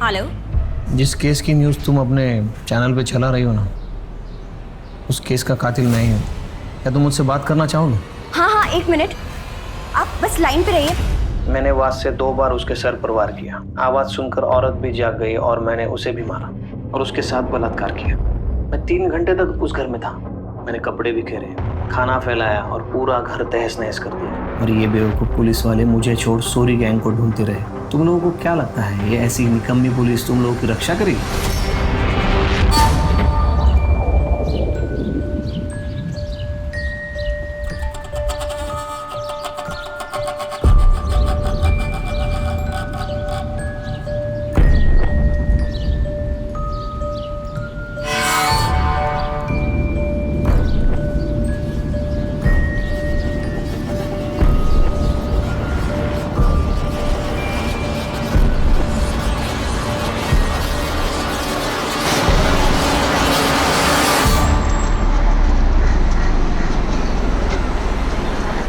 Hello. जिस case की news तुम अपने चैनल पे चला रही हो ना, उस केस का कातिल मैं ही हूँ। क्या तुम मुझसे बात करना चाहोगे? हाँ, एक मिनट, आप बस लाइन पे रहिए। मैंने आवाज से 2 बार उसके सर पर वार किया। आवाज सुनकर औरत भी जाग गई और मैंने उसे भी मारा और उसके साथ बलात्कार किया। मैं 3 घंटे तक उस घर में था। मैंने कपड़े बिखेरे, खाना फैलाया और पूरा घर तहस नहस कर दिया। और ये बेवकूफ पुलिस वाले मुझे छोड़ सोरी गैंग को ढूंढते रहे। तुम लोगों को क्या लगता है ये ऐसी निकम्मी पुलिस तुम लोगों की रक्षा करेगी?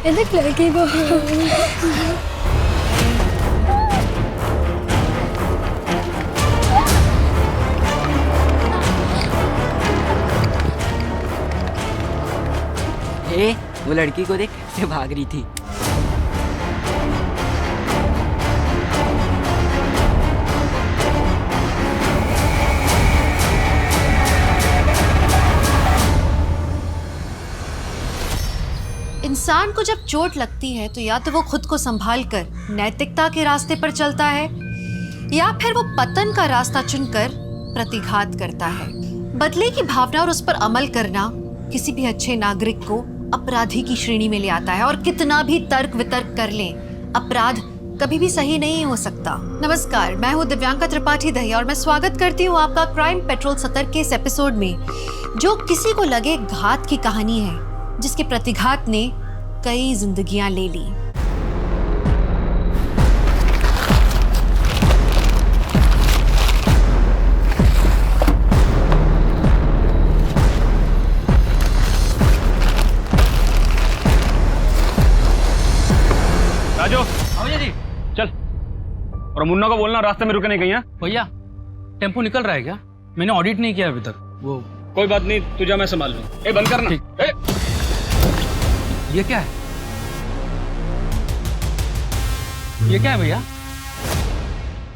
എന്റെ ലഗേജ് वो लड़की को देख कैसे भाग रही थी। इंसान को जब चोट लगती है तो या तो वो खुद को संभाल कर नैतिकता के रास्ते पर चलता है या फिर वो पतन का रास्ता चुनकर प्रतिघात करता है। बदले की भावना और उस पर अमल करना किसी भी अच्छे नागरिक को अपराधी की श्रेणी में ले आता है। और कितना भी तर्क वितर्क कर लें, अपराध कभी भी सही नहीं हो सकता। नमस्कार, मैं हूँ दिव्यांका त्रिपाठी दहिया और मैं स्वागत करती हूँ आपका क्राइम पेट्रोल 70 के इस एपिसोड में, जो किसी को लगे घात की कहानी है जिसके प्रतिघात ने कई जिंदगियां ले ली। राजू, भैया जी, चल। और मुन्ना को बोलना रास्ते में रुके नहीं कहीं। है भैया टेम्पो निकल रहा है क्या? मैंने ऑडिट नहीं किया अभी तक। वो कोई बात नहीं, तुझे मैं संभाल लूँ। ए बंद करना। ए, ये क्या है? ये क्या है भैया?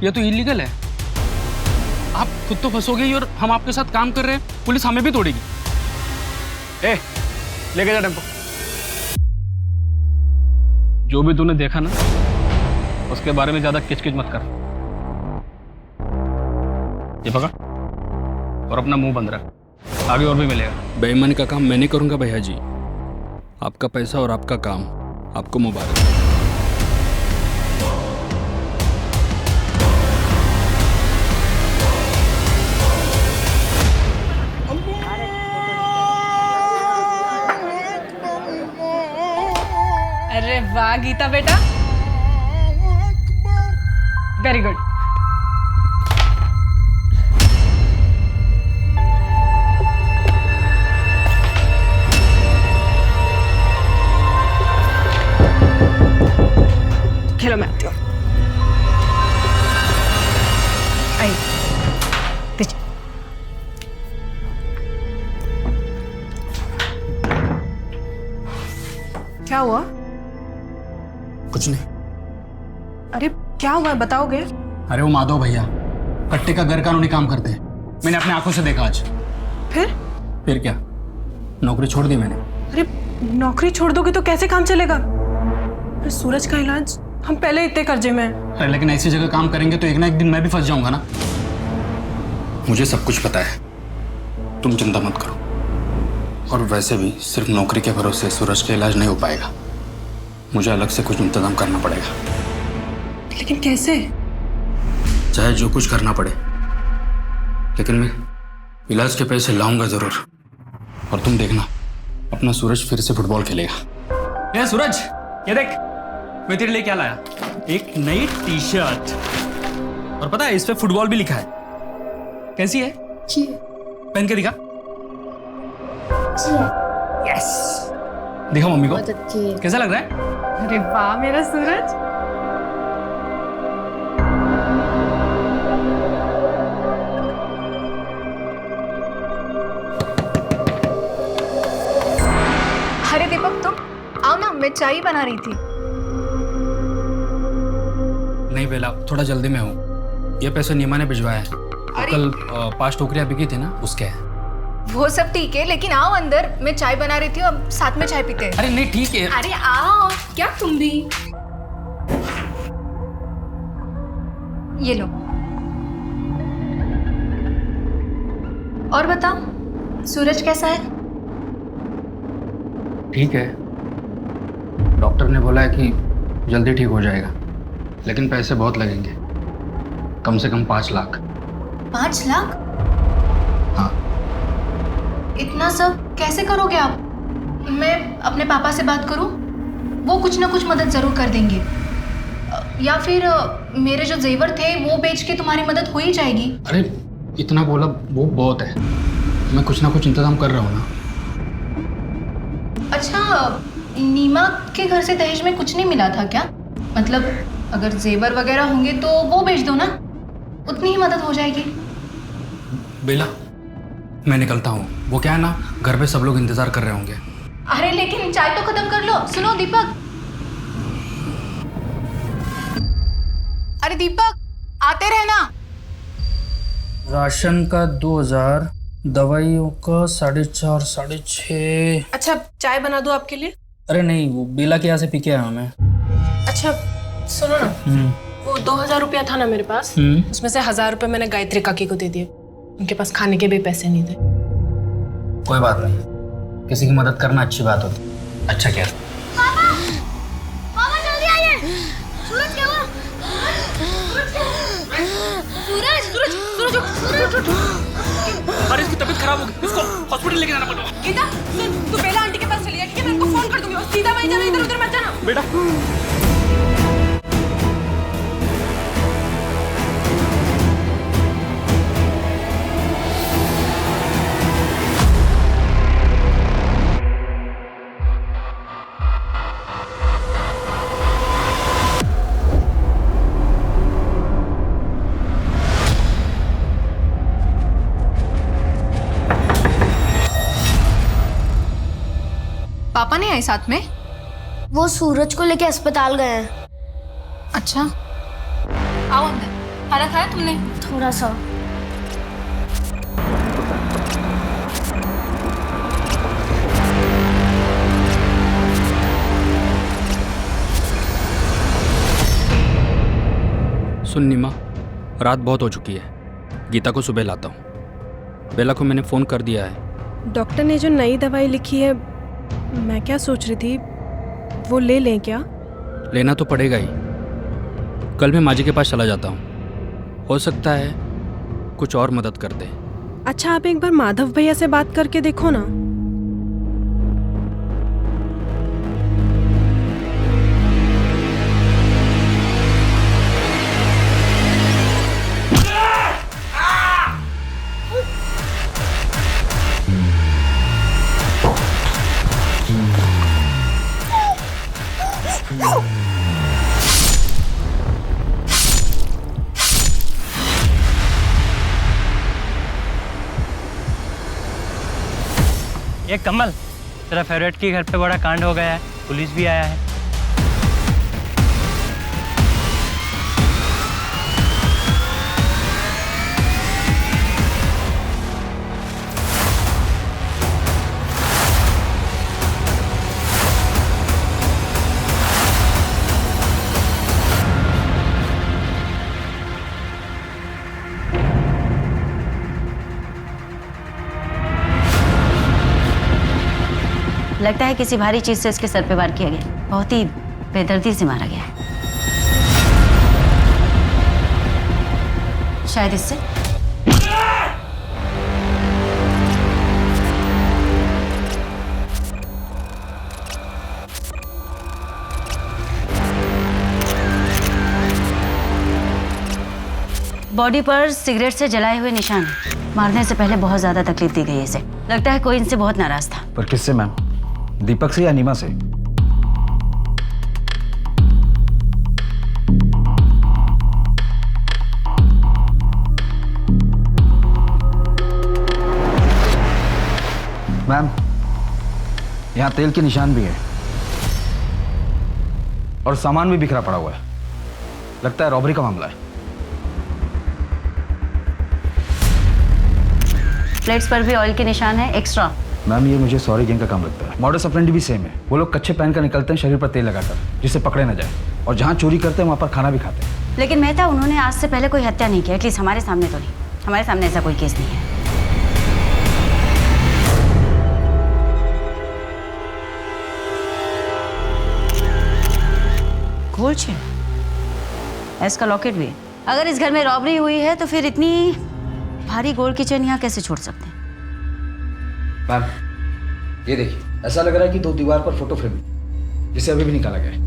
ये तो इलीगल है। आप खुद तो फंसोगे ही और हम आपके साथ काम कर रहे हैं, पुलिस हमें भी तोड़ेगी। ए, लेके जा टेम्पो। जो भी तूने देखा ना, उसके बारे में ज्यादा किचकिच मत कर। ये पकड़ और अपना मुंह बंद रख, आगे और भी मिलेगा। बेईमानी का काम मैं नहीं करूंगा भैया जी। आपका पैसा और आपका काम, आपको मुबारक। अरे वाह गीता बेटा, वेरी गुड। खेलो, मैं आती हूँ। आई दीजिए। क्या हुआ? कुछ नहीं। अरे क्या हुआ है, बताओगे? अरे वो माधव भैया कट्टे का गैर कानूनी काम करते हैं। मैंने अपने आंखों से देखा आज। फिर क्या, नौकरी छोड़ दी मैंने। अरे नौकरी छोड़ दोगे तो कैसे काम चलेगा? अरे सूरज का इलाज, हम पहले इतने कर्जे में हैं। अरे लेकिन ऐसी जगह काम करेंगे तो एक ना एक दिन मैं भी फंस जाऊंगा ना। मुझे सब कुछ पता है, तुम चिंता मत करो। और वैसे भी सिर्फ नौकरी के भरोसे सूरज का इलाज नहीं हो पाएगा, मुझे अलग से कुछ इंतजाम करना पड़ेगा। लेकिन कैसे? चाहे जो कुछ करना पड़े, लेकिन मैं इलाज के पैसे लाऊंगा जरूर। और तुम देखना, अपना सूरज फिर से फुटबॉल खेलेगा। ये सूरज, ये देख, मैं तेरे लिए क्या लाया, एक नई टी शर्ट। और पता है इस पे फुटबॉल भी लिखा है। कैसी है? पहन के दिखा। यस, दिखा मम्मी को, कैसा लग रहा है? अरे वाह मेरा सूरज। मैं चाय ही बना रही थी। नहीं बेला, थोड़ा जल्दी में हूँ। ये पैसे नीमा ने भिजवाया है। कल 5 टोकरियाँ बिकी थी ना, उसके है। वो सब ठीक है, लेकिन आओ अंदर, मैं चाय बना रही थी, अब साथ में चाय पीते हैं। अरे नहीं, ठीक है। अरे आओ, क्या तुम भी। ये लो। और बताओ, सूरज कैसा है? ठीक है। डॉक्टर ने बोला है कि जल्दी ठीक हो जाएगा, लेकिन पैसे बहुत लगेंगे, कम से कम 5 लाख। 5 लाख? हाँ। इतना सब कैसे करोगे आप? मैं अपने पापा से बात करूं? वो कुछ ना कुछ मदद जरूर कर देंगे। या फिर मेरे जो जेवर थे वो बेच के तुम्हारी मदद हो ही जाएगी। अरे इतना बोला वो बहुत है, मैं कुछ ना कुछ इंतजाम कर रहा हूँ ना। अच्छा, नीमा के घर से दहेज में कुछ नहीं मिला था क्या? मतलब अगर जेवर वगैरह होंगे तो वो बेच दो ना, उतनी ही मदद हो जाएगी। बेला, मैं निकलता हूँ। वो क्या है ना, घर पे सब लोग इंतजार कर रहे होंगे। अरे लेकिन चाय तो खत्म कर लो। सुनो दीपक। अरे दीपक, आते रहना। राशन का 2000, दवाइयों का 4.5, 6.5। अच्छा, चाय बना दूं आपके लिए? अरे नहीं, वो बेला के यहाँ से पी के आया मैं। अच्छा सुनो ना, वो 2000 रुपया था ना मेरे पास, उसमें से 1000 रुपये मैंने गायत्री काकी को दे दिए। उनके पास खाने के भी पैसे नहीं थे। कोई बात नहीं, किसी की मदद करना अच्छी बात होती। अच्छा क्या? मामा जल्दी आइए। सूरज क्या हुआ? सूरज अरे इसकी तबीयत खराब हो गई, इसको हॉस्पिटल लेके जाना पड़ेगा। गीता सुन, तू बेला आंटी के पास चली जा, ठीक है? मैं उनको फोन कर दूंगी, और सीधा वहीं जाना, इधर उधर मत जाना बेटा। पापा नहीं आए साथ में? वो सूरज को लेके अस्पताल गए हैं। अच्छा, आओ अंदर। खाना खाया तुमने? थोड़ा सा। सुन नीमा, रात बहुत हो चुकी है, गीता को सुबह लाता हूँ। बेला को मैंने फ़ोन कर दिया है। डॉक्टर ने जो नई दवाई लिखी है, मैं क्या सोच रही थी, वो ले लें क्या? लेना तो पड़ेगा ही। कल मैं माजी के पास चला जाता हूँ, हो सकता है कुछ और मदद कर दे। अच्छा, आप एक बार माधव भैया से बात करके देखो ना। ये कमल, तेरा फेवरेट के घर पे बड़ा कांड हो गया है, पुलिस भी आया है। लगता है किसी भारी चीज से इसके सर पे वार किया गया। बहुत ही बेदर्दी से मारा गया है। शायद इससे। बॉडी पर सिगरेट से जलाए हुए निशान हैं। मारने से पहले बहुत ज्यादा तकलीफ दी गई इसे। लगता है कोई इनसे बहुत नाराज था। पर किससे मैम? दीपक से या नीमा से? मैम, यहाँ तेल के निशान भी है। और सामान भी बिखरा पड़ा हुआ है। लगता है रॉबरी का मामला है। प्लेट्स पर भी ऑयल के निशान है एक्स्ट्रा। मैम ये मुझे सॉरी गैंग का काम लगता है। मॉडस ऑपरेंडी भी सेम है। वो लोग कच्चे पहन कर निकलते हैं शरीर पर तेल लगाकर, जिससे पकड़े न जाए, और जहाँ चोरी करते हैं वहाँ पर खाना भी खाते हैं। लेकिन मेहता, उन्होंने आज से पहले कोई हत्या नहीं की, एटलीस्ट हमारे सामने तो नहीं। हमारे सामने ऐसा कोई केस नहीं है। गोल्ड चेन, एस का लॉकेट भी है। अगर इस घर में रॉबरी हुई है तो फिर इतनी भारी गोल्ड की चेन यहाँ कैसे छोड़ सकते हैं? मैम ये देखिए, ऐसा लग रहा है कि 2 दीवार पर फोटो फ्रेम है, जिसे अभी भी निकाला गया है।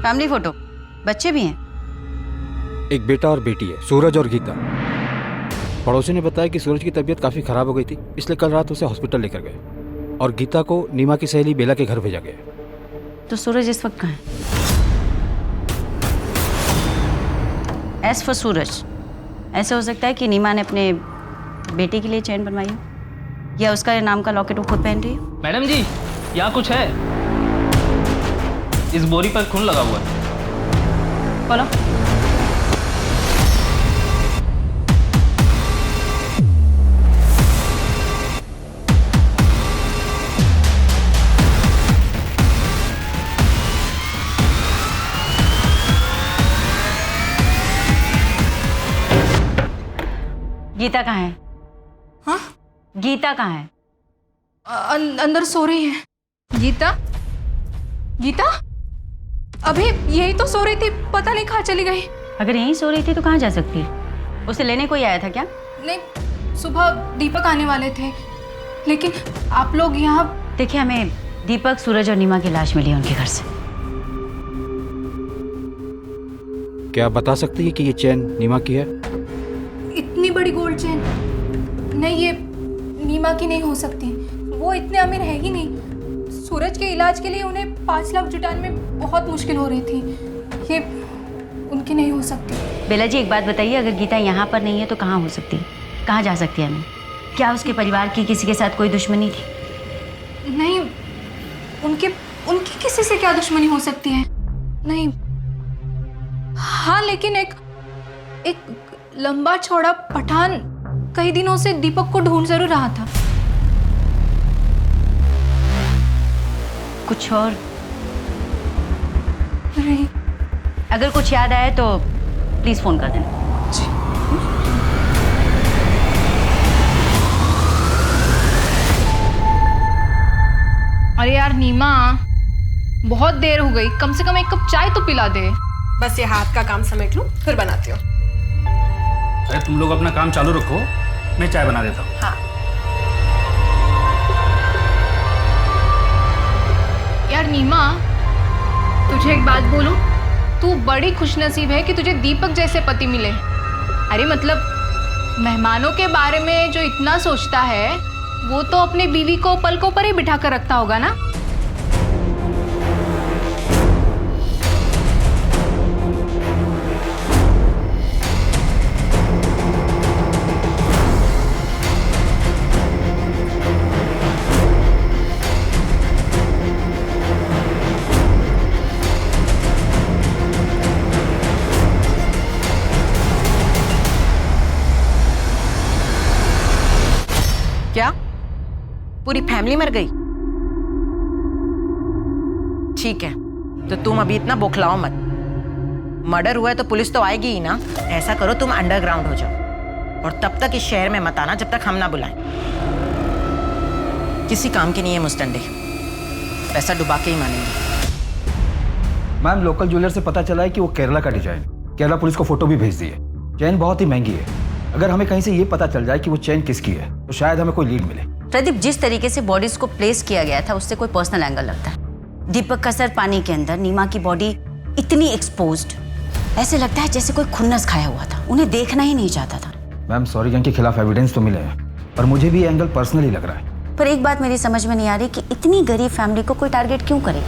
फैमिली फोटो, बच्चे भी हैं। एक बेटा और बेटी है, सूरज और गीता। पड़ोसी ने बताया कि सूरज की तबीयत काफ़ी ख़राब हो गई थी, इसलिए कल रात उसे हॉस्पिटल लेकर गए और गीता को नीमा की सहेली बेला के घर भेजा गया। तो सूरज इस वक्त कहाँ है? एस फॉर सूरज, ऐसा हो सकता है कि नीमा ने अपने बेटे के लिए चैन बनवाई हो, या उसका नाम का लॉकेट वो खुद पहन रही हो। मैडम जी, यहाँ कुछ है। इस बोरी पर खून लगा हुआ है। बोलो। गीता कहाँ है? हाँ? गीता कहाँ है? अंदर सो रही है। गीता? गीता? अभी यही तो सो रही थी, पता नहीं कहाँ चली गई। अगर यहीं सो रही थी तो कहाँ जा सकती है? उसे लेने कोई आया था क्या? नहीं, सुबह दीपक आने वाले थे, लेकिन आप लोग यहाँ। देखिए, हमें दीपक, सूरज और नीमा की लाश मिली है उनके घर से। क्या आप बता सकती है कि ये चैन नीमा की है? इतनी बड़ी गोल्ड चेन? नहीं, ये नीमा की नहीं हो सकती। वो इतने अमीर है ही नहीं। सूरज के इलाज के लिए उन्हें 5 लाख जुटाने में बहुत मुश्किल हो रही थी। ये उनकी नहीं हो सकती। बेला जी, एक बात बताइए, अगर गीता यहाँ पर नहीं है तो कहाँ हो सकती है? कहाँ जा सकती है हमें? क्या उसके परिवार की किसी के साथ कोई दुश्मनी थी? नहीं, उनकी किसी से क्या दुश्मनी हो सकती है? नहीं। हाँ, लेकिन एक लंबा चौड़ा पठान कई दिनों से दीपक को ढूंढ जरूर रहा था। कुछ और? नहीं। अगर कुछ याद आए तो प्लीज फोन कर देना। जी। अरे यार नीमा, बहुत देर हो गई, कम से कम 1 कप चाय तो पिला दे। बस ये हाथ का काम समेट लूं, फिर बनाती हूँ। अरे तुम लोग अपना काम चालू रखो, मैं चाय बना देता हूँ। हाँ। यार नीमा, तुझे एक बात बोलूं, तू बड़ी खुशनसीब है कि तुझे दीपक जैसे पति मिले। अरे मतलब मेहमानों के बारे में जो इतना सोचता है, वो तो अपनी बीवी को पलकों पर ही बिठा कर रखता होगा ना। क्या पूरी फैमिली मर गई? ठीक है, तो तुम अभी इतना बौखलाओ मत। मर्डर हुआ है तो पुलिस तो आएगी ही ना। ऐसा करो, तुम अंडरग्राउंड हो जाओ और तब तक इस शहर में मत आना जब तक हम ना बुलाएं। किसी काम के नहीं है मुस्तंडे, पैसा डुबा के ही मानेंगे। मैम, लोकल ज्वेलर से पता चला है कि वो केरला का डिजाइन। केरला पुलिस को फोटो भी भेज दी है। चैन बहुत ही महंगी है। अगर हमें कहीं से ये पता चल जाए कि वो चैन किसकी है तो शायद हमें कोई लीड मिले। प्रदीप, जिस तरीके से बॉडीज को प्लेस किया गया था उससे कोई पर्सनल एंगल लगता है। दीपक का सर पानी के अंदर, नीमा की बॉडी इतनी एक्सपोज्ड, ऐसे लगता है जैसे कोई खुन्नस खाया हुआ था। उन्हें देखना ही नहीं चाहता था। मैम, सॉरी गैंग के खिलाफ एविडेंस तो मिले हैं, पर मुझे भी ये एंगल पर्सनली लग रहा है। पर एक बात मेरी समझ में नहीं आ रही कि इतनी गरीब फैमिली को कोई टारगेट क्यों करे।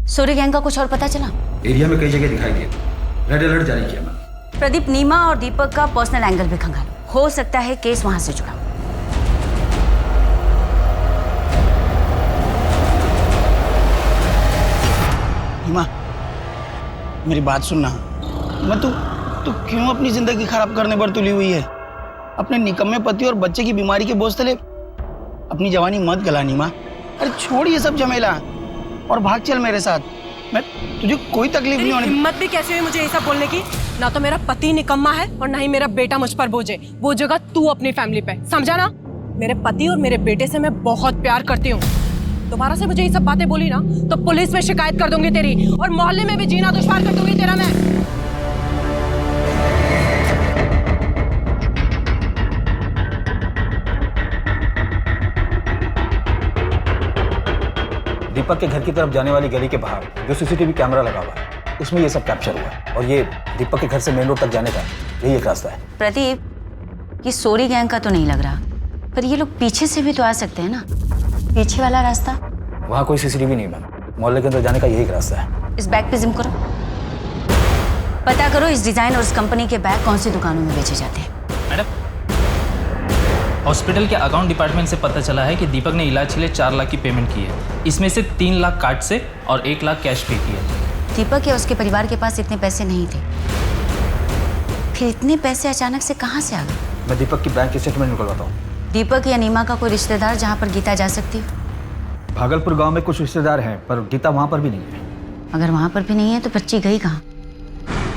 सूर्य गैंग का कुछ और पता चला? एरिया में कई जगह दिखाई दिए, रेड अलर्ट जारी किया मैम। प्रदीप, नीमा और दीपक का पर्सनल एंगल भी खंगालो, हो सकता है केस वहां से जुड़ा। मेरी बात सुनना। मैं तू क्यों अपनी जिंदगी खराब करने पर तुली हुई है? अपने निकम्मे पति और बच्चे की बीमारी के बोझ तले अपनी जवानी मत गला नीमा। अरे छोड़ ये सब झमेला और भाग चल मेरे साथ। मैं तुझे कोई तकलीफ नहीं होने। हिम्मत भी कैसे हुई मुझे ये सब बोलने की? ना तो मेरा पति निकम्मा है और ना ही मेरा बेटा मुझ पर बोझ है। वो जगह तू अपनी फैमिली पे, समझा ना? मेरे पति और मेरे बेटे से मैं बहुत प्यार करती हूँ। दोबारा से मुझे ये सब बातें बोली ना तो पुलिस में शिकायत कर दूंगी तेरी, और मोहल्ले में भी जीना दुश्वार कर दूंगी तेरा मैं। दीपक के घर की तरफ जाने वाली गली के बाहर जो सीसीटीवी कैमरा लगा हुआ है उसमें ये सब कैप्चर हुआ है, और ये दीपक के घर से मेन रोड तक जाने का यही एक रास्ता है। प्रदीप, ये सोरी गैंग का तो नहीं लग रहा, पर ये लोग पीछे से भी तो आ सकते हैं ना। पीछे वाला रास्ता? वहाँ कोई सीसीटीवी नहीं मैम, मोहल्ले के अंदर जाने का यही एक रास्ता है। इस बैग पे जिम करो, पता करो इस डिजाइन और इस कंपनी के बैग कौन सी दुकानों में बेचे जाते हैं। मैडम, हॉस्पिटल के अकाउंट डिपार्टमेंट से पता चला है कि दीपक ने इलाज के लिए 4 लाख की पेमेंट की है। इसमें से 3 लाख कार्ड से और 1 लाख कैश पे किया। दीपक या उसके परिवार के पास इतने पैसे नहीं थे, फिर इतने पैसे अचानक से कहाँ से आ गए? मैं दीपक की बैंक स्टेटमेंट निकलवाता हूँ। दीपक या नीमा का कोई रिश्तेदार जहाँ पर गीता जा सकती हो? भागलपुर गांव में कुछ रिश्तेदार हैं, पर गीता वहाँ पर भी नहीं है। अगर वहाँ पर भी नहीं है तो बच्ची गई कहाँ?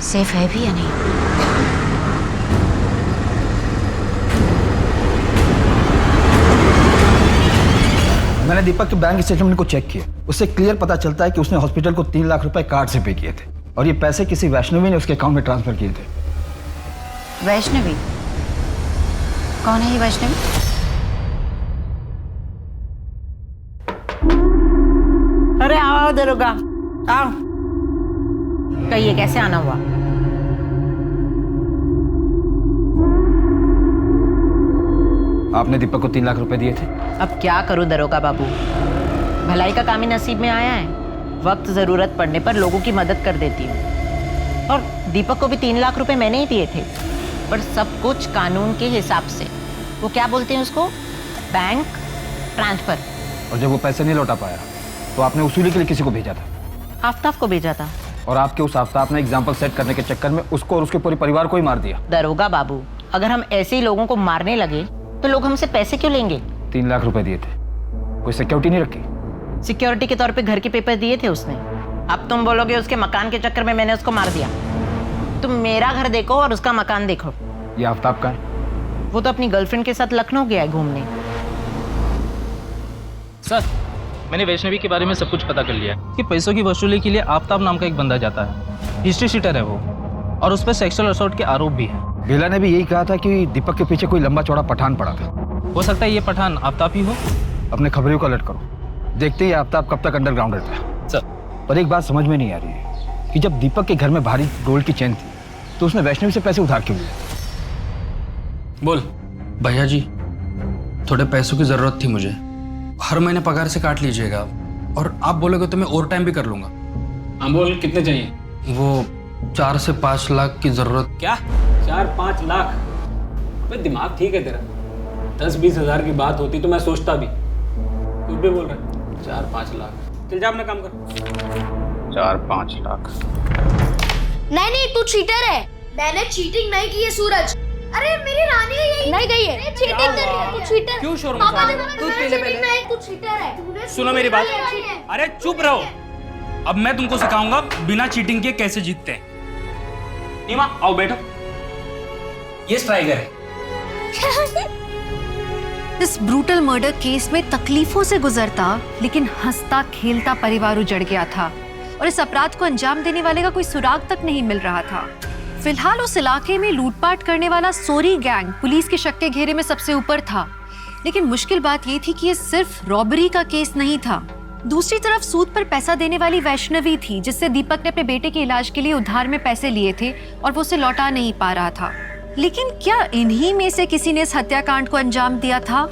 सेफ है भी या नहीं? मैंने दीपक के बैंक स्टेटमेंट को चेक किया, उससे क्लियर पता चलता है कि उसने हॉस्पिटल को 3 लाख रुपए कार्ड से पे किए थे, और ये पैसे किसी वैष्णवी ने उसके अकाउंट में ट्रांसफर किए थे। वैष्णवी? कौन है ये वैष्णवी? अरे आओ दरोगा, आओ। कहिए कैसे आना हुआ? आपने दीपक को 3 लाख रुपए दिए थे। अब क्या करूं दरोगा बाबू, भलाई का काम ही नसीब में आया है। वक्त जरूरत पड़ने पर लोगों की मदद कर देती हूँ, और दीपक को भी 3 लाख रुपए मैंने ही दिए थे, पर सब कुछ कानून के हिसाब से। वो क्या बोलते हैं उसको, बैंक ट्रांसफर। और जब वो पैसे नहीं लौटा पाया तो आपने वसूली के लिए किसी को भेजा था? आफ्ताब को भेजा था। और आपके उस आफ्ताब ने एग्जाम्पल सेट करने के चक्कर में उसको और उसके पूरे परिवार को ही मार दिया। दरोगा बाबू, अगर हम ऐसे ही लोगों को मारने लगे तो लोग हमसे पैसे क्यों लेंगे? 3 लाख रुपए दिए थे, कोई सिक्योरिटी नहीं रखी? सिक्योरिटी के तौर पे घर के पेपर दिए थे उसने। अब तुम बोलोगे उसके मकान के चक्कर में मैंने उसको मार दिया। तुम मेरा घर देखो और उसका मकान देखो। ये आफ्ताब का है? वो तो अपनी गर्लफ्रेंड के साथ लखनऊ गया है घूमने। सर, मैंने वैष्णवी के बारे में सब कुछ पता कर लिया है कि पैसों की वसूली के लिए आफ्ताब नाम का एक बंदा जाता है। हिस्ट्री शीटर है वो, और उस पर सेक्सुअल असॉल्ट के आरोप भी है। बेला ने भी यही कहा था कि दीपक के पीछे कोई लंबा चौड़ा पठान पड़ा था। हो सकता है ये पठान आफ्ताब ही हो। अपने खबरियों को अलर्ट करो, देखते ही आफ्ताब कब तक अंडरग्राउंड रहता है। सर, पर एक बात समझ में नहीं आ रही है कि जब दीपक के घर में भारी गोल्ड की चेन थी तो उसने वैष्णवी से पैसे उधार क्यों लिए? बोल भैया जी, थोड़े पैसों की जरूरत थी मुझे, हर महीने पगार से काट लीजिएगा, और आप बोलोगे तो मैं ओवर टाइम भी कर लूंगा। हाँ बोल, कितने चाहिए? वो 4 से 5 लाख की जरूरत। क्या 4-5 लाख? भाई दिमाग ठीक है तेरा? 10-20 हज़ार की बात होती तो मैं सोचता भी। कुछ भी बोल रहा है? 4-5 लाख। चल जा अपना काम कर। 4-5 लाख? नहीं, तू चीटर है। मैंने चीटिंग नहीं की है सूरज। अरे मेरी रानी है यही नहीं गई है। चीटिंग कर रही है तू, चीटर। क्यों शोर पापा मचा? ने तू पहले तू चीटर है। सुनो मेरी बात। अरे चुप रहो। अब मैं तुमको सिखाऊंगा बिना चीटिंग के कैसे जीतते हैं। नीमा आओ बैठो। ये स्ट्राइकर है। इस ब्रूटल मर्डर केस में तकलीफों से गुजरता लेकिन हंसता खेलता परिवार उजड़ गया था, और इस अपराध को अंजाम देने वाले का कोई सुराग तक नहीं मिल रहा था। फिलहाल उस इलाके में लूटपाट करने वाला सोरी गैंग पुलिस के शक के घेरे में सबसे ऊपर था, लेकिन मुश्किल बात ये थी कि ये सिर्फ रॉबरी का केस नहीं था। दूसरी तरफ सूद पर पैसा देने वाली वैष्णवी थी, जिससे दीपक ने अपने बेटे के इलाज के लिए उधार में पैसे लिए थे और वो उसे लौटा नहीं पा रहा था। लेकिन क्या इन्हीं में से किसी ने इस हत्याकांड को अंजाम दिया था,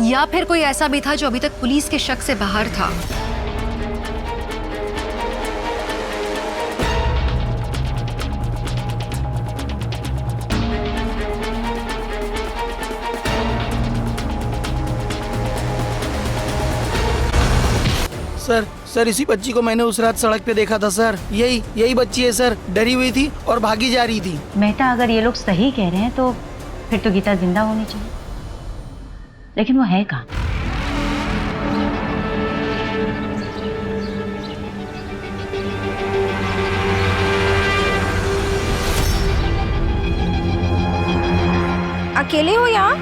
या फिर कोई ऐसा भी था जो अभी तक पुलिस के शक से बाहर था? सर सर इसी बच्ची को मैंने उस रात सड़क पे देखा था सर। यही बच्ची है सर, डरी हुई थी और भागी जा रही थी। मेहता, अगर ये लोग सही कह रहे हैं तो फिर तो गीता जिंदा होनी चाहिए, लेकिन वो है कहाँ? अकेले हो यहाँ?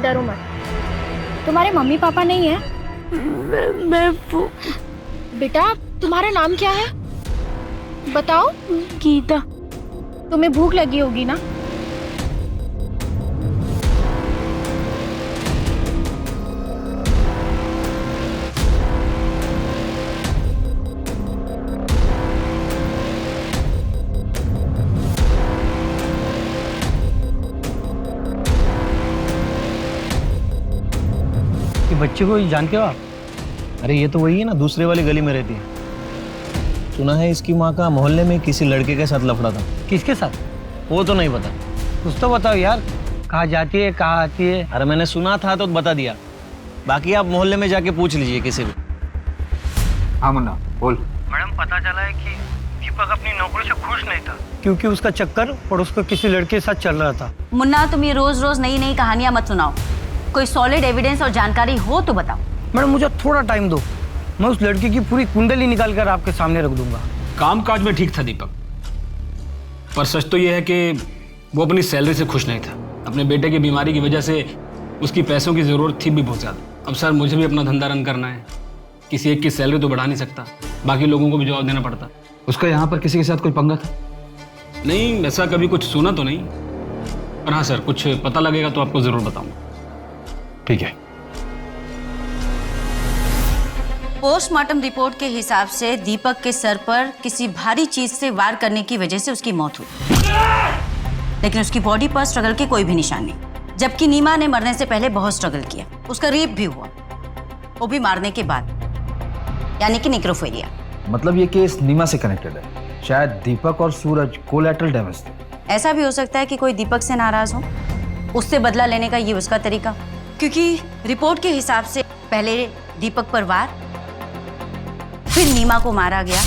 डरो मत, तुम्हारे मम्मी पापा नहीं है? मैं बेटा, तुम्हारा नाम क्या है बताओ? गीता। तुम्हें भूख लगी होगी ना? बच्चे को जानते हो आप? अरे ये तो वही है ना, दूसरे वाली गली में रहती है। सुना है इसकी माँ का मोहल्ले में किसी लड़के के साथ लफड़ा था। किसके साथ? वो तो नहीं पता। कुछ तो बताओ यार, कहाँ जाती है, कहाँ आती है? अरे मैंने सुना था तो बता दिया, बाकी आप मोहल्ले में जाके पूछ लीजिए किसी भी। हाँ मुन्ना बोल। मैडम, पता चला है कि दीपक अपनी नौकरी से खुश नहीं था, क्योंकि उसका चक्कर और उसका किसी लड़के के साथ चल रहा था। मुन्ना, तुम ये रोज रोज नई नई कहानियां मत सुनाओ, कोई सॉलिड एविडेंस और जानकारी हो तो बताओ। मैडम, मुझे थोड़ा टाइम दो, मैं उस लड़के की पूरी कुंडली निकाल कर आपके सामने रख दूंगा। कामकाज में ठीक था दीपक, पर सच तो यह है कि वो अपनी सैलरी से खुश नहीं था। अपने बेटे की बीमारी की वजह से उसकी पैसों की ज़रूरत थी भी बहुत ज़्यादा। अब सर, मुझे भी अपना धंधा रन करना है, किसी एक की सैलरी तो बढ़ा नहीं सकता, बाकी लोगों को भी जवाब देना पड़ता। उसका यहाँ पर किसी के साथ कोई पंगा था? नहीं, ऐसा कभी कुछ सुना तो नहीं, पर हाँ सर, कुछ पता लगेगा तो आपको ज़रूर बताऊँगा। ठीक है। पोस्टमार्टम रिपोर्ट के हिसाब से दीपक के सर पर किसी भारी चीज से वार करने की वजह से उसकी मौत हुई, लेकिन उसकी बॉडी पर स्ट्रगल के कोई भी निशान नहीं। जबकि नीमा ने मरने से पहले बहुत स्ट्रगल किया, उसका रेप भी हुआ, वो भी मारने के बाद, यानी कि नेक्रोफिलिया। मतलब ये केस नीमा से कनेक्टेड है। शायद दीपक और सूरज कोलैटरल डैमेज थे। ऐसा भी हो सकता है कि कोई दीपक से नाराज हो, उससे बदला लेने का ये उसका तरीका, क्योंकि रिपोर्ट के हिसाब से पहले दीपक पर वार, फिर नीमा को मारा गया,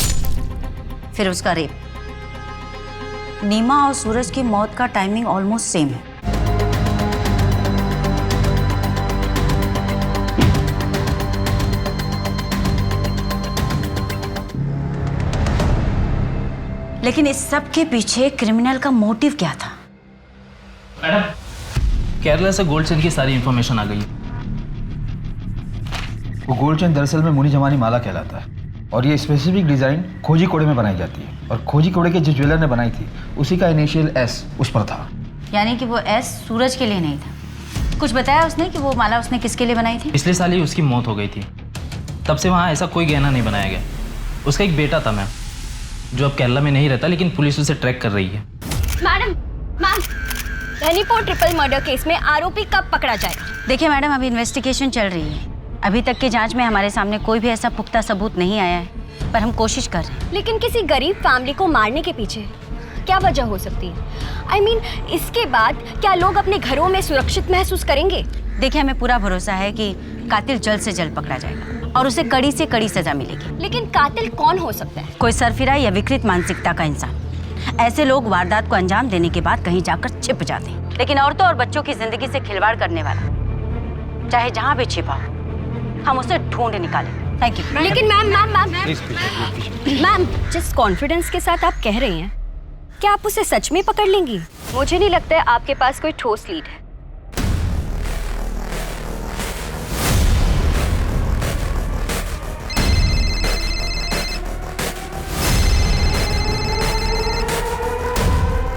फिर उसका रेप। नीमा और सूरज की मौत का टाइमिंग ऑलमोस्ट सेम है। लेकिन इस सब के पीछे क्रिमिनल का मोटिव क्या था? मैडम, केरला से गोल्ड चेन की सारी इंफॉर्मेशन आ गई। वो गोल्ड चेन दरअसल में मुनी जमानी माला कहलाता है और ये स्पेसिफिक डिजाइन खोजी कोड़े में बनाई जाती है और खोजी कोड़े के जिस ज्वेलर ने बनाई थी उसी का इनिशियल एस उस पर था। यानी कि वो एस सूरज के लिए नहीं था। कुछ बताया उसने कि वो माला उसने किसके लिए बनाई थी? पिछले साल ही उसकी मौत हो गई थी, तब से वहाँ ऐसा कोई गहना नहीं बनाया गया। उसका एक बेटा था मैम, जो अब केरला में नहीं रहता, लेकिन पुलिस उसे ट्रैक कर रही है। Ma'am, telephone triple murder case में आरोपी कब पकड़ा जाएगा? देखिए मैडम, अभी इन्वेस्टिगेशन चल रही है। अभी तक की जांच में हमारे सामने कोई भी ऐसा पुख्ता सबूत नहीं आया है, पर हम कोशिश कर रहे हैं। लेकिन किसी गरीब फैमिली को मारने के पीछे क्या वजह हो सकती है? I mean, इसके बाद क्या लोग अपने घरों में सुरक्षित महसूस करेंगे? देखिए, हमें पूरा भरोसा है कि कातिल जल्द से जल्द पकड़ा जाएगा और उसे कड़ी से कड़ी सजा मिलेगी। लेकिन कातिल कौन हो सकता है? कोई सरफिरा या विकृत मानसिकता का इंसान। ऐसे लोग वारदात को अंजाम देने के बाद कहीं जाकर छिप जाते हैं, लेकिन औरतों और बच्चों की जिंदगी से खिलवाड़ करने वाला चाहे जहाँ भी छिपा हो, हम उसे ढूंढ निकालें। Thank you. लेकिन मैम, जिस कॉन्फिडेंस के साथ आप कह रही हैं, क्या आप उसे सच में पकड़ लेंगी? मुझे नहीं लगता है आपके पास कोई ठोस लीड है।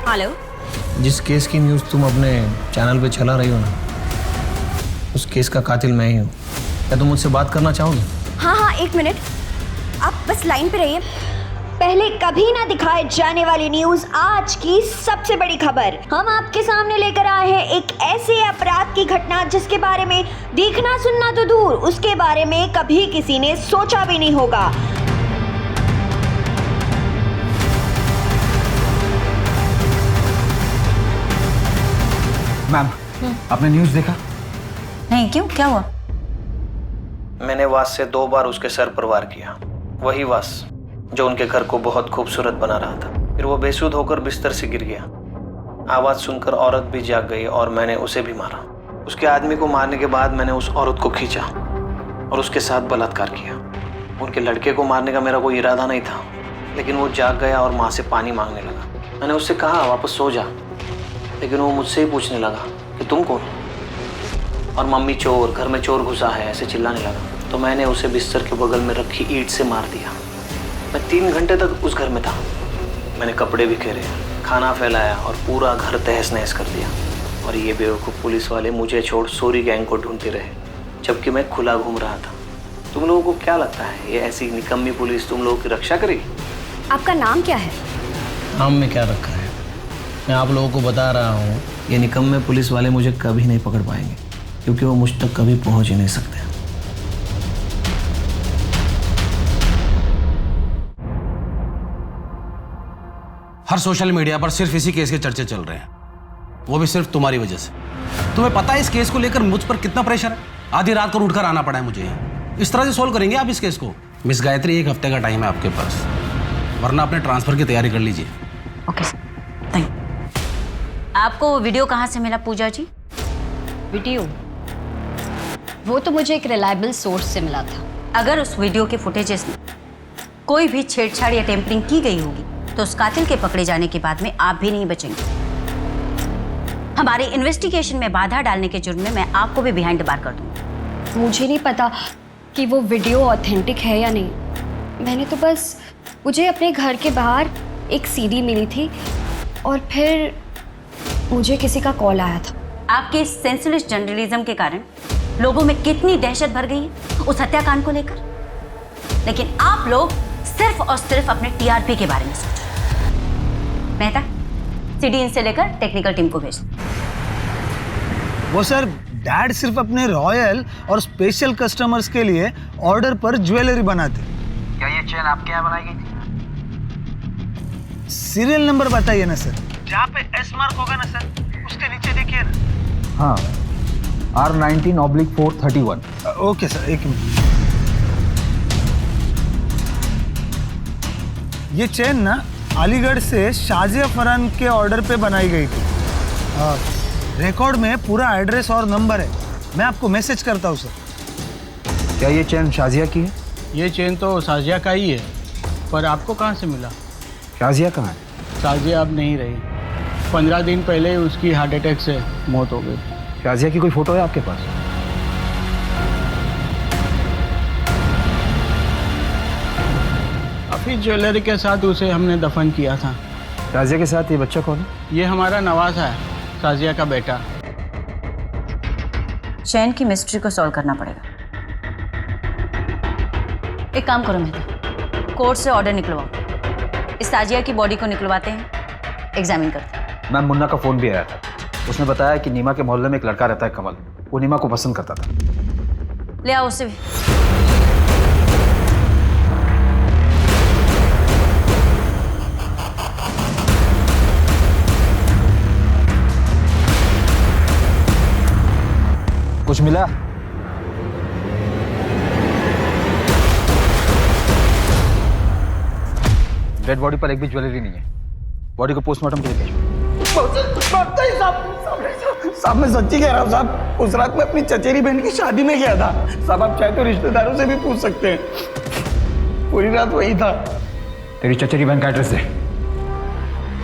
हेलो, जिस केस की न्यूज़ तुम अपने चैनल पे चला रही हो ना, उस केस का कातिल मैं ही हूँ। क्या तुम मुझसे बात करना चाहोगी? हाँ, एक मिनट, आप बस लाइन पे रहिए। पहले कभी ना दिखाए जाने वाली न्यूज, आज की सबसे बड़ी खबर हम आपके सामने लेकर आए हैं। एक ऐसे अपराध की घटना जिसके बारे में देखना सुनना तो दूर, उसके बारे में कभी किसी ने सोचा भी नहीं होगा। मैम, आपने न्यूज़ देखा? नहीं, क्यों, क्या हुआ? मैंने वास से 2 बार उसके सर पर वार किया, वही वास जो उनके घर को बहुत खूबसूरत बना रहा था। फिर वो बेसुध होकर बिस्तर से गिर गया। आवाज़ सुनकर औरत भी जाग गई और मैंने उसे भी मारा। उसके आदमी को मारने के बाद मैंने उस औरत को खींचा और उसके साथ बलात्कार किया। उनके लड़के को मारने का मेरा कोई इरादा नहीं था, लेकिन वो जाग गया और माँ से पानी मांगने लगा। मैंने उससे कहा वापस सो जा, लेकिन वो मुझसे ही पूछने लगा कि तुम कौन हो, और मम्मी चोर, घर में चोर घुसा है, ऐसे चिल्लाने लगा। तो मैंने उसे बिस्तर के बगल में रखी ईंट से मार दिया। मैं 3 घंटे तक उस घर में था। मैंने कपड़े बिखेरे, खाना फैलाया और पूरा घर तहस नहस कर दिया। और ये बेवकूफ़ पुलिस वाले मुझे छोड़ सोरी गैंग को ढूंढते रहे, जबकि मैं खुला घूम रहा था। तुम लोगों को क्या लगता है ये ऐसी निकम्मी पुलिस तुम लोगों की रक्षा करेगी? आपका नाम क्या है? नाम में क्या रखा है, मैं आप लोगों को बता रहा हूँ, ये निकम्मे पुलिस वाले मुझे कभी नहीं पकड़ पाएंगे, क्योंकि वो मुझ तक कभी पहुँच ही नहीं सकते। हर सोशल मीडिया पर सिर्फ इसी केस के चर्चे चल रहे हैं, वो भी सिर्फ तुम्हारी वजह से। तुम्हें पता है इस केस को लेकर मुझ पर कितना प्रेशर है? आधी रात को उठकर आना पड़ा है मुझे। इस तरह से सोल्व करेंगे आप इस केस को? मिस गायत्री, 1 हफ्ते का टाइम है आपके पास, वरना अपने ट्रांसफर की तैयारी कर लीजिए। Okay sir, thank you. आपको वो वीडियो कहाँ से मिला पूजा जी? वीडियो वो तो मुझे एक रिलायबल सोर्स से मिला था। अगर उस वीडियो के फुटेजेस में कोई भी छेड़छाड़ या टेम्परिंग की गई होगी तो उस कातिल के पकड़े जाने के बाद में आप भी नहीं बचेंगे। हमारे इन्वेस्टिगेशन में बाधा डालने के जुर्म में मैं आपको भी बिहाइंड द बार कर दूंगी। मुझे नहीं पता कि वो वीडियो ऑथेंटिक है या नहीं। मैंने तो बस, मुझे अपने घर के बाहर एक सीडी मिली थी और फिर मुझे किसी का कॉल आया था। आपके सेंसलेस जर्नलिज्म के कारण लोगों में कितनी दहशत भर गई है उस हत्याकांड को लेकर, लेकिन आप लोग सिर्फ और सिर्फ अपने टीआरपी के बारे में सोचो। मेहता, सीडी इनसे लेकर टेक्निकल टीम को भेज। वो सर, डैड सिर्फ अपने रॉयल और स्पेशल कस्टमर्स के लिए ऑर्डर पर ज्वेलरी बनाते। क्या ये चेन आपके यहाँ बनाई गई थी? सीरियल नंबर बताइए ना सर। जहाँ पे एस मार्क होगा ना सर, उसके नीचे देखिए ना। हाँ, R19/431। Okay sir, 1 minute. ये चेन ना अलीगढ़ से शाजिया फरहान के ऑर्डर पे बनाई गई थी। रिकॉर्ड में पूरा एड्रेस और नंबर है, मैं आपको मैसेज करता हूँ सर। क्या ये चेन शाजिया की है? ये चेन तो शाजिया का ही है, पर आपको कहाँ से मिला? शाजिया कहाँ है? शाजिया अब नहीं रही, 15 दिन पहले ही उसकी हार्ट अटैक से मौत हो गई। शाजिया की कोई फोटो है आपके पास? अभी ज्वेलरी के साथ उसे हमने दफन किया था। शाजिया के साथ ये बच्चा कौन है? ये हमारा नवाज़ा है, शाजिया का बेटा। चैन की मिस्ट्री को सॉल्व करना पड़ेगा। एक काम करो मेहता, कोर्ट से ऑर्डर निकलवाओ, इस ताजिया की बॉडी को निकलवाते हैं, एग्जामिन करते हैं। मैम, मुन्ना का फोन भी आया था, उसने बताया कि नीमा के मोहल्ले में एक लड़का रहता है कमल, वो नीमा को पसंद करता था। ले आओ उसे भी। कुछ मिला? डेड बॉडी पर एक भी ज्वेलरी नहीं है। बॉडी को पोस्टमार्टम के लिए भेजो। साहब, मैं सच्ची कह रहा हूँ साहब, उस रात में अपनी चचेरी बहन की शादी में गया था साहब। आप चाहे तो रिश्तेदारों से भी पूछ सकते हैं, पूरी रात वही था। तेरी चचेरी बहन का एड्रेस दे।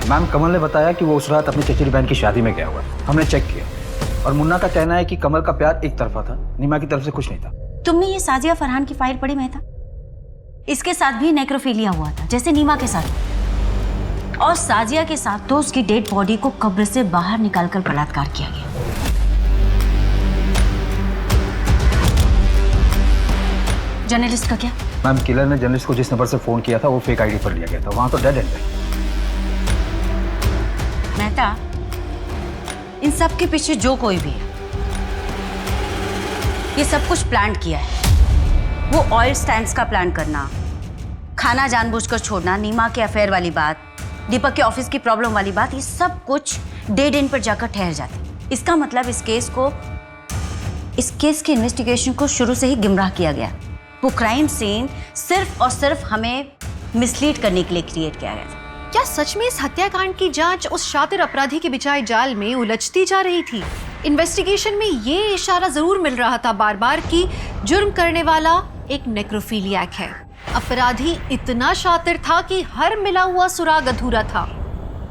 मैम, कमल ने बताया कि वो उस रात अपनी चचेरी बहन की शादी में गया हुआ। हमने चेक किया और मुन्ना का कहना है कि कमल का प्यार एक तरफा था, नीमा की तरफ से कुछ नहीं था। तुमने ये साजिया फरहान की फाइल पढ़ी मेहता? इसके साथ भी नेक्रोफिलिया हुआ था, जैसे नीमा के साथ, और साजिया के साथ तो उसकी डेड बॉडी को कब्र से बाहर निकालकर बलात्कार किया गया। जर्नलिस्ट का क्या? मैम, किलर ने जर्नलिस्ट को जिस नंबर से फोन किया था वो फेक आईडी पर लिया गया था, वहां तो डेड एंड है। मेहता, इन सब के पीछे जो कोई भी है, ये सब कुछ प्लान किया है। वो ऑयल स्टैंड्स का प्लान करना, खाना जानबूझकर छोड़ना, नीमा के अफेयर वाली बात, दीपक के ऑफिस की प्रॉब्लम वाली बात, ये सब कुछ डेड एंड पर जाकर ठहर जाती। इसका मतलब इस केस को इस केस के इन्वेस्टिगेशन को शुरू से ही गुमराह किया गया। वो क्राइम सीन सिर्फ और सिर्फ हमें मिसलीड करने के लिए क्रिएट किया गया था। क्या सच में इस हत्याकांड की जांच उस शातिर अपराधी के बिछाए जाल में उलझती जा रही थी? इन्वेस्टिगेशन में ये इशारा जरूर मिल रहा था बार बार कि जुर्म करने वाला एक नेक्रोफिलियाक है। अपराधी इतना शातिर था कि हर मिला हुआ सुराग अधूरा था।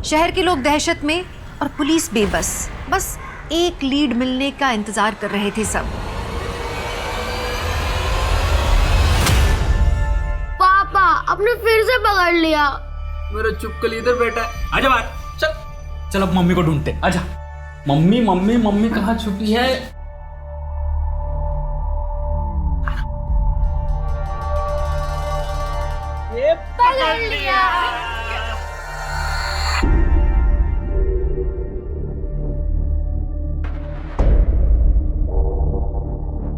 शहर के लोग दहशत में और पुलिस बेबस, बस एक लीड मिलने का इंतजार कर रहे थे सब। पापा आपने फिर से पकड़ लिया। मेरा चुपकल इधर बैठा है, आजा बाहर। चल चल अब मम्मी को ढूंढते, आजा। मम्मी मम्मी मम्मी कहाँ छुपी है? ये पकड़ लिया।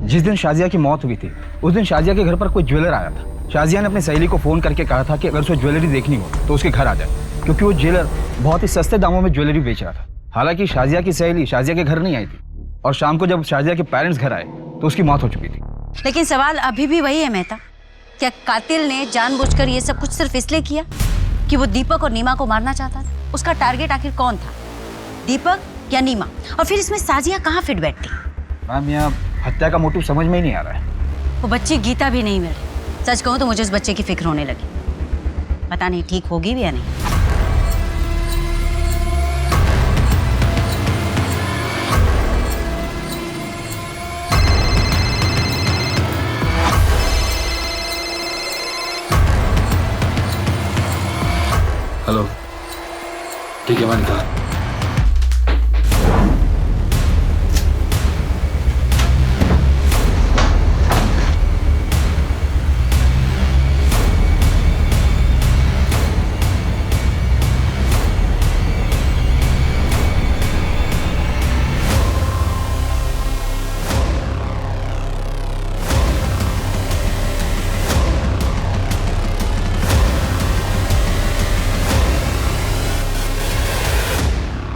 जिस दिन शाजिया की मौत हुई थी उस दिन शाजिया के घर पर कोई ज्वेलर आया था। शाजिया ने अपनी सहेली को फोन करके कहा था कि अगर उसे ज्वेलरी देखनी हो तो उसके घर आ जाए, क्योंकि वो ज्वेलर बहुत ही सस्ते दामों में ज्वेलरी बेच रहा था। हालांकि शाजिया की सहेली शाजिया के घर नहीं आई थी और शाम को जब शाजिया के पेरेंट्स घर आए तो उसकी मौत हो चुकी थी। लेकिन सवाल अभी भी वही है मेहता, क्या कातिल ने जानबूझकर ये सब कुछ सिर्फ इसलिए किया कि वो दीपक और नीमा को मारना चाहता था? उसका टारगेट आखिर कौन था, दीपक या नीमा? और फिर इसमें साजिया कहाँ फिट बैठती? मैम यहाँ हत्या का मोटिव समझ में ही नहीं आ रहा है। वो बच्ची गीता भी नहीं मिल रही। सच कहूँ तो मुझे उस बच्चे की फिक्र होने लगी। पता नहीं ठीक होगी भी या नहीं। हेलो, ठीक है, मैं निकला।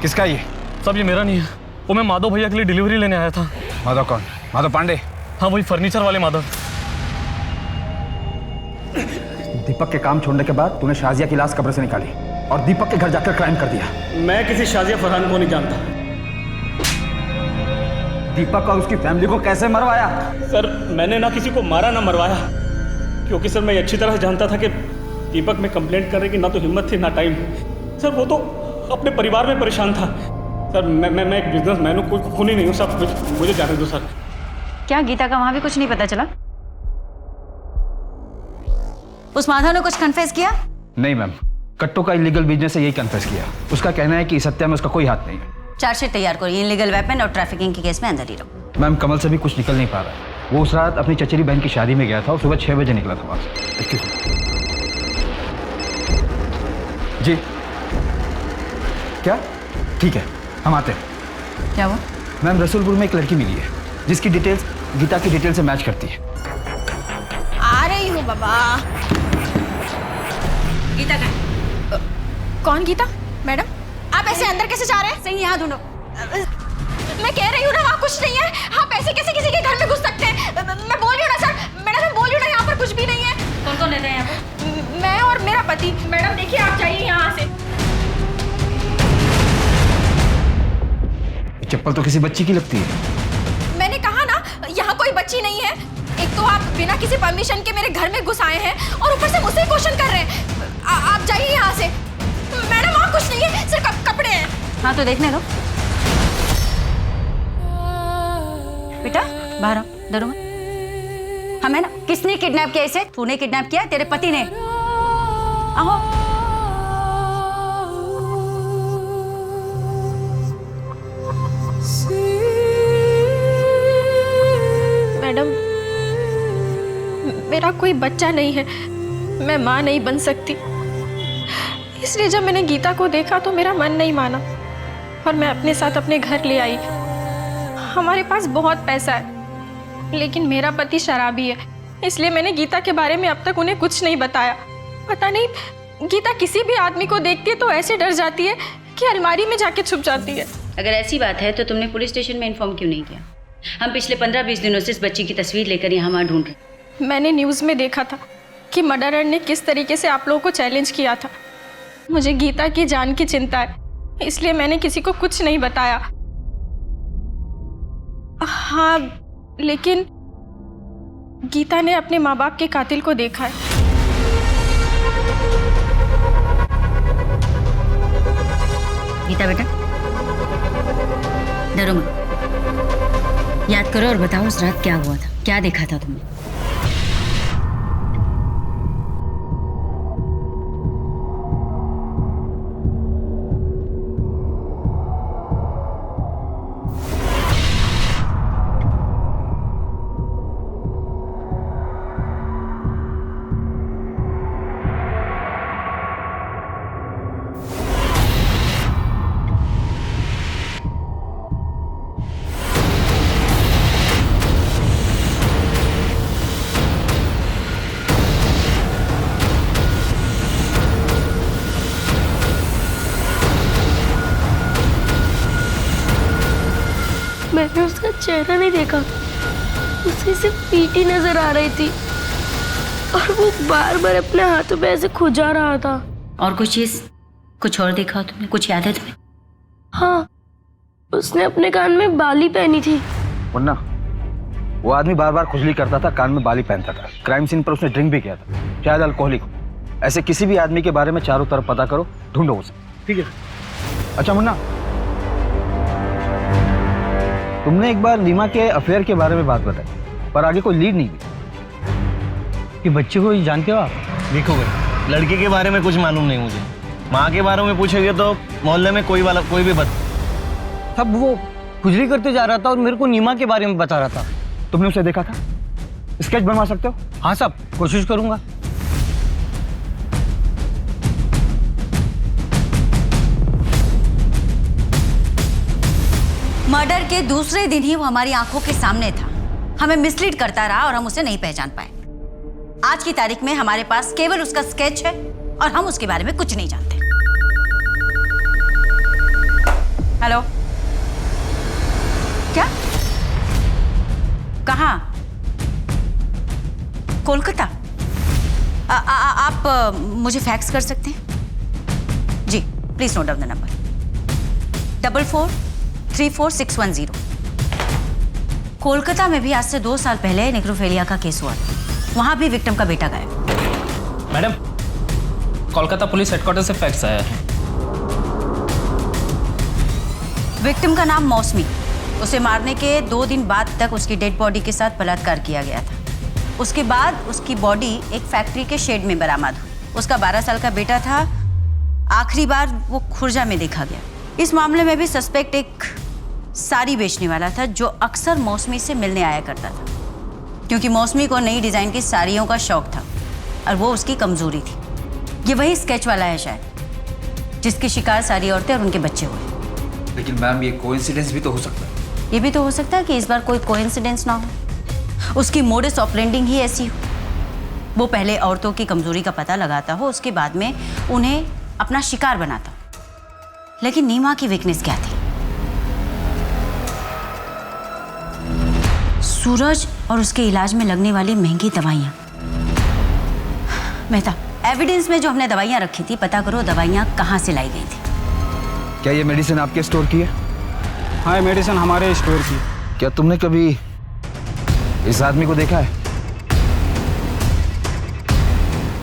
किसका ये? सब ये मेरा नहीं है, वो मैं माधव भैया के लिए डिलीवरी लेने आया था। माधव कौन? माधव पांडे? हाँ वही फर्नीचर वाले माधव। दीपक के काम छोड़ने के बाद तूने शाजिया की लाश कब्र से निकाली और दीपक के घर जाकर क्राइम कर दिया। मैं किसी शाजिया फरहान को नहीं जानता। दीपक और उसकी फैमिली को कैसे मरवाया? सर मैंने ना किसी को मारा ना मरवाया, क्योंकि सर मैं अच्छी तरह जानता था कि दीपक में कंप्लेंट करने की ना तो हिम्मत थी ना टाइम। सर वो तो अपने परिवार में परेशान था। सर मैं एक बिजनेसमैन हूँ, कोई खूनी नहीं हूँ। सब मुझे जाने दो सर। क्या गीता का वहां भी कुछ नहीं पता चला? उस माधव ने कुछ कन्फेस किया? नहीं मैम, कट्टो का इलीगल बिजनेस से यही कन्फेस किया। उसका कहना है कि इस हत्या में उसका कोई हाथ नहीं है। चार्जशीट तैयार करो, इलीगल वेपन और ट्रैफिकिंग के केस में अंदर ही रहो। मैम कमल से भी कुछ निकल नहीं पा रहा है। वो उस रात अपनी चचेरी बहन की शादी में गया था और सुबह 6 बजे निकला था वहां से। जी क्या? ठीक है, हम आते हैं। क्या हुआ? मैम रसूलपुर में एक लड़की मिली है जिसकी डिटेल्स गीता की डिटेल से मैच करती है। आ रही हूँ बाबा। गीता का? कौन गीता? मैडम आप ऐसे अंदर कैसे जा रहे हैं? सही यहाँ ढूंढो। मैं कह रही हूँ ना वहाँ कुछ नहीं है। आप ऐसे कैसे किसी के घर में घुस सकते हैं? मैं बोल रही हूँ ना सर, मैडम मैं बोल रही हूँ ना यहाँ पर कुछ भी नहीं है। कौन कौन रहता है यहाँ पर? मैं और मेरा पति। मैडम देखिए आप जाइए यहाँ से। चप्पल तो किसी बच्ची की लगती है। मैंने कहा ना यहाँ कोई बच्ची नहीं है। एक तो आप बिना किसी परमिशन के मेरे घर में घुस आए हैं और ऊपर से मुझसे क्वेश्चन कर रहे हैं। आप जाइए यहाँ से। मैडम वहाँ कुछ नहीं है, सिर्फ कपड़े हैं। हाँ तो देखने दो। बेटा बाहर आओ, डरो मत। हमें ना किसने किडनैप किया इसे? तूने किडनैप किया? तेरे पति ने? आओ। मैडम मेरा कोई बच्चा नहीं है, मैं माँ नहीं बन सकती। इसलिए जब मैंने गीता को देखा तो मेरा मन नहीं माना और मैं अपने साथ अपने घर ले आई। हमारे पास बहुत पैसा है लेकिन मेरा पति शराबी है, इसलिए मैंने गीता के बारे में अब तक उन्हें कुछ नहीं बताया। पता नहीं गीता किसी भी आदमी को देखती है तो ऐसे डर जाती है कि अलमारी में जाके छुप जाती है। अगर ऐसी बात है तो तुमने पुलिस स्टेशन में इन्फॉर्म क्यों नहीं किया? हम पिछले 15-20 दिनों से इस बच्ची की तस्वीर लेकर यहाँ वहाँ ढूंढ रहे। मैंने न्यूज़ में देखा था कि मर्डरर ने किस तरीके से आप लोगों को चैलेंज किया था। मुझे गीता की जान की चिंता है, इसलिए मैंने किसी को कुछ नहीं बताया। हाँ, लेकिन गीता ने अपने माँ बाप के कातिल को देखा है। गीता बेटा, डरो मत, याद करो और बताओ उस रात क्या हुआ था, क्या देखा था तुमने? मैंने उसका चेहरा नहीं देखा, उसकी सिर्फ पीठ ही नजर आ रही थी और वो बार बार अपने हाथों पे ऐसे खुजा रहा था। और कुछ चीज, कुछ और देखा हो तुमने? कुछ याद है तुम्हें? हाँ, उसने अपने कान में बाली पहनी थी। मुन्ना, वो आदमी बार बार खुजली करता था, कान में बाली पहनता था। क्राइम सीन पर उसने ड्रिंक भी किया था, शायद अल्कोहलिक हो। ऐसे किसी भी आदमी के बारे में चारों तरफ पता करो, ढूंढो उसे। ठीक है? अच्छा मुन्ना, तुमने एक बार नीमा के अफेयर के बारे में बात बताई, पर आगे कोई लीड नहीं दी। कि बच्चे को जानते हो आप? देखो भाई, लड़के के बारे में कुछ मालूम नहीं मुझे। माँ के बारे में पूछोगे तो मोहल्ले में कोई भी तब वो खुजली करते जा रहा था और मेरे को नीमा के बारे में बता रहा था। तुमने उसे देखा था? स्केच बनवा सकते हो? हाँ साहब, कोशिश करूंगा। मर्डर के दूसरे दिन ही वो हमारी आंखों के सामने था, हमें मिसलीड करता रहा और हम उसे नहीं पहचान पाए। आज की तारीख में हमारे पास केवल उसका स्केच है और हम उसके बारे में कुछ नहीं जानते। हेलो, क्या? कहाँ? कोलकाता? आप मुझे फैक्स कर सकते हैं? जी, please note down the number 44344610। Kolkata में भी आज से 2 साल पहले नेक्रोफेलिया का केस हुआ था, वहां भी विक्टिम का बेटा गायब। मैडम, कोलकाता पुलिस हेडक्वार्टर से फैक्स आया है। विक्टिम का नाम मौसमी। उसे मारने के 2 दिन बाद तक उसकी डेड बॉडी के साथ बलात्कार किया गया था। उसके बाद उसकी बॉडी एक फैक्ट्री के शेड में बरामद हुई। उसका 12 साल का बेटा था। आखिरी बार वो खुर्जा में देखा गया। इस मामले में भी सस्पेक्ट एक साड़ी बेचने वाला था जो अक्सर मौसमी से मिलने आया करता था, क्योंकि मौसमी को नई डिजाइन की साड़ियों का शौक था और वो उसकी कमजोरी थी। ये वही स्केच वाला है शायद, जिसकी शिकार सारी औरतें और उनके बच्चे हुए। लेकिन मैम, ये कोइंसिडेंस भी तो हो सकता है। ये भी तो हो सकता है कि इस बार कोई कोइंसिडेंस ना हो, उसकी मोडस ऑपरेंडिंग ही ऐसी हो। वो पहले औरतों की कमजोरी का पता लगाता हो, उसके बाद में उन्हें अपना शिकार बनाता हो। लेकिन नीमा की वीकनेस क्या थी? सूरज और उसके इलाज में लगने वाली महंगी दवाइयाँ। मेहता, एविडेंस में जो हमने दवाइयाँ रखी थी, पता करो दवाइयाँ कहाँ से लाई गई थी। क्या ये मेडिसिन आपके स्टोर की है? हाँ, ये मेडिसिन हमारे स्टोर की। क्या तुमने कभी इस आदमी को देखा है?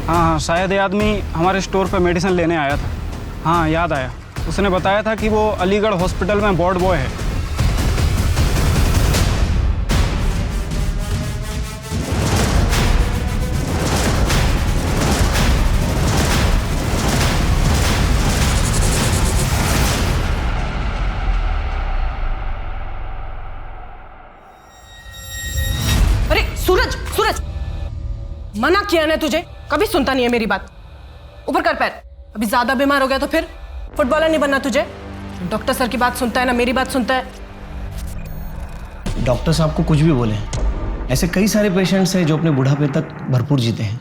हाँ, शायद ये आदमी हमारे स्टोर पे मेडिसिन लेने आया था। हाँ, याद आया। उसने बताया था कि वो अलीगढ़ हॉस्पिटल में वार्ड बॉय है। अरे सूरज, सूरज, मना किया ना तुझे, कभी सुनता नहीं है मेरी बात। ऊपर कर पैर। अभी ज्यादा बीमार हो गया तो फिर फुटबॉलर नहीं बनना तुझे। डॉक्टर सर की बात सुनता है ना मेरी बात सुनता है। डॉक्टर साहब को कुछ भी बोले, ऐसे कई सारे पेशेंट्स हैं जो अपने बुढ़ापे तक भरपूर जीते हैं।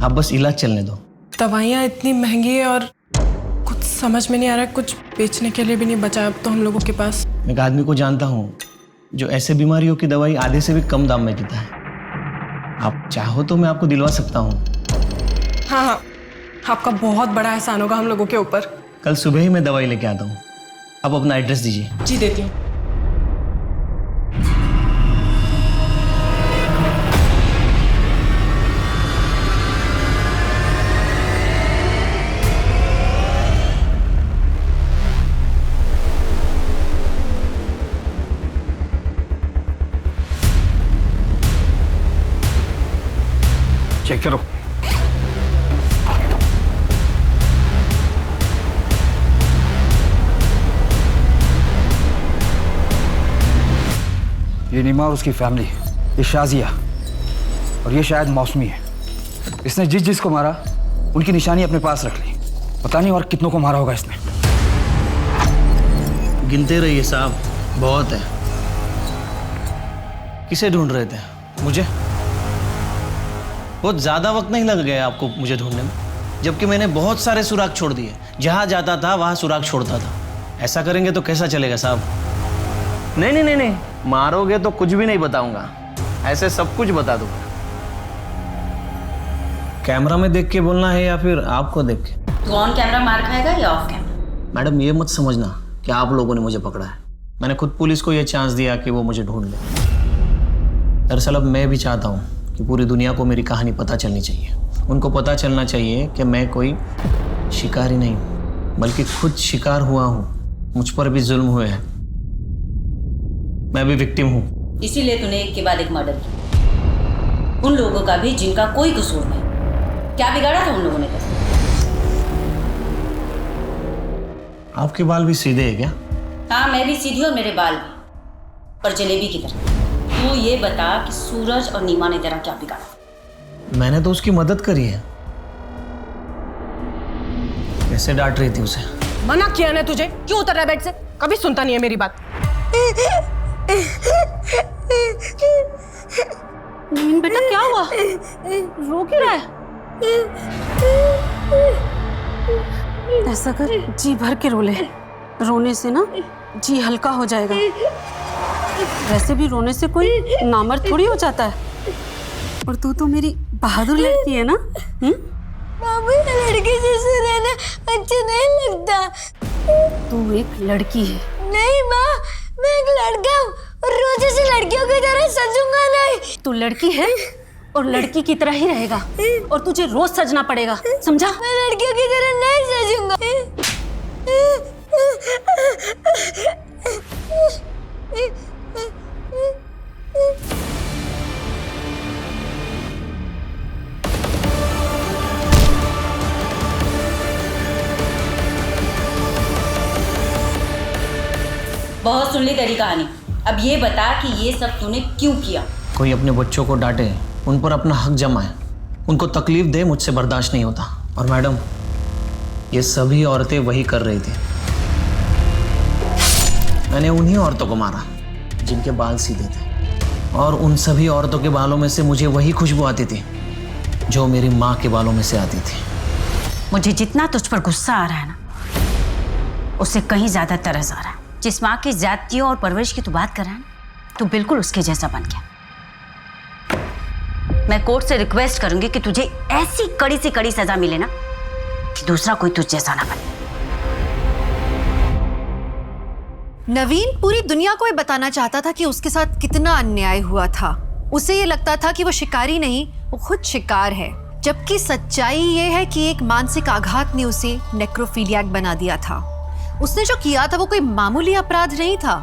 आप बस इलाज चलने दो। दवाइयाँ इतनी महंगी है और कुछ समझ में नहीं आ रहा है, कुछ बेचने के लिए भी नहीं बचा अब तो हम लोगों के पास। मैं एक आदमी को जानता हूँ, जो ऐसे बीमारियों की दवाई आधे से भी कम दाम में देता है। आप चाहो तो मैं आपको दिलवा सकता हूँ। हाँ हाँ, आपका बहुत बड़ा एहसान होगा हम लोगों के ऊपर। कल सुबह ही मैं दवाई लेके आता हूँ। आप अपना एड्रेस दीजिए। जी देती हूँ। चेक करो। ये नीमा और उसकी फैमिली, ये शाजिया और ये शायद मौसमी है। इसने जिसको मारा उनकी निशानी अपने पास रख ली। पता नहीं और कितनों को मारा होगा इसने। गिनते रहिए साहब, बहुत है। किसे ढूंढ रहे थे? मुझे? बहुत ज्यादा वक्त नहीं लग गया आपको मुझे ढूंढने में, जबकि मैंने बहुत सारे सुराग छोड़ दिए। जहां जाता था वहां सुराग छोड़ता था। ऐसा करेंगे तो कैसा चलेगा साहब? नहीं नहीं नहीं नहीं, मारोगे तो कुछ भी नहीं बताऊंगा, ऐसे सब कुछ बता दूंगा। कैमरा में देख के बोलना है या फिर आपको देख के? तू ऑन कैमरा मार खाएगा या ऑफ कैमरा? मैडम ये मत समझना कि आप लोगों ने मुझे पकड़ा है। मैंने खुद पुलिस को ये चांस दिया कि वो मुझे ढूंढ ले। दरअसल अब मैं भी चाहता हूँ कि पूरी दुनिया को मेरी कहानी पता चलनी चाहिए। उनको पता चलना चाहिए कि मैं कोई शिकारी नहीं हूँ, बल्कि खुद शिकार हुआ हूँ। मुझ पर भी जुल्म हुए हैं, मैं भी विक्टिम हूँ। इसीलिए तूने एक के बाद एक मर्डर किया, उन लोगों का भी जिनका कोई कसूर नहीं। क्या बिगाड़ा था उन लोगों ने? आपके बाल भी सीधे हैं क्या? हाँ, मैं भी सीधी और मेरे बाल भी, पर जलेबी की तरह। तू ये बता कि सूरज और नीमा ने तेरा क्या बिगाड़ा? मैंने तो उसकी मदद करी है। कैसे डांट रही थी उसे? मना किया ना तुझे, क्यों उतर रहा है बेड से? कभी सुनता नहीं है मेरी बात। नवीन बेटा क्या हुआ? रो क्यों रहा है? ऐसा कर, जी भर के रो ले। रोने से ना जी हल्का हो जाएगा। वैसे भी रोने से कोई नामर्द थोड़ी हो जाता है। और तू तो मेरी बहादुर लड़की है ना? बाबू, लड़की जैसे रहना अच्छा नहीं लगता। तू एक लड़की है। नहीं माँ, मैं एक लड़का हूँ और रोज ऐसी लड़कियों की तरह सजूंगा नहीं। तू लड़की है और लड़की की तरह ही रहेगा, और तुझे रोज सजना पड़ेगा, समझा? मैं लड़कियों की तरह नहीं सजूंगा। बहुत सुन ली तेरी कहानी। अब ये बता कि ये सब तूने क्यों किया? कोई अपने बच्चों को डांटे, उन पर अपना हक जमाए, उनको तकलीफ दे, मुझसे बर्दाश्त नहीं होता। और मैडम, ये सभी औरतें वही कर रही थी। मैंने उन्हीं औरतों को मारा जिनके बाल सीधे थे, और उन सभी औरतों के बालों में से मुझे वही खुशबू आती थी जो मेरी माँ के बालों में से आती थी। मुझे जितना तुझ पर गुस्सा आ रहा है ना, उससे कहीं ज्यादा तरस आ रहा है। जिस माँ की जातियों और परवरिश की तू बात कर रहा है, तू बिल्कुल उसके जैसा बन गया। मैं कोर्ट से रिक्वेस्ट करूंगी कि तुझे ऐसी कड़ी से कड़ी सजा मिले ना कि दूसरा कोई तुझ जैसा ना बने। नवीन पूरी दुनिया को ये बताना चाहता था कि उसके साथ कितना अन्याय हुआ था। उसे ये लगता था कि वो शिकारी नहीं, वो खुद शिकार है। जबकि सच्चाई ये है कि एक मानसिक आघात ने उसे नेक्रोफिलियाक बना दिया था। उसने जो किया था वो कोई मामूली अपराध नहीं था।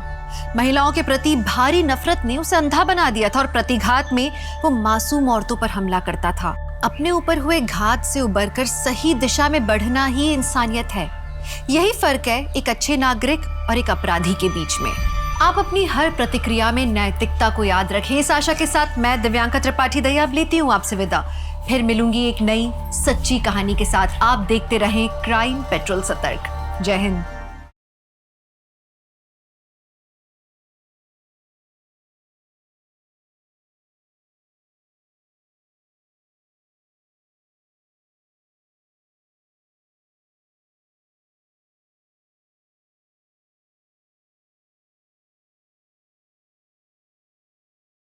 महिलाओं के प्रति भारी नफरत ने उसे अंधा बना दिया था, और प्रतिघात में वो मासूम औरतों पर हमला करता था। अपने ऊपर हुए घात से उबरकर सही दिशा में बढ़ना ही इंसानियत है। यही फर्क है एक अच्छे नागरिक और एक अपराधी के बीच में। आप अपनी हर प्रतिक्रिया में नैतिकता को याद रखें। इस आशा के साथ मैं दिव्यांका त्रिपाठी दयाब लेती हूँ आपसे विदा। फिर मिलूंगी एक नई सच्ची कहानी के साथ। आप देखते रहें क्राइम पेट्रोल सतर्क। जय हिंद।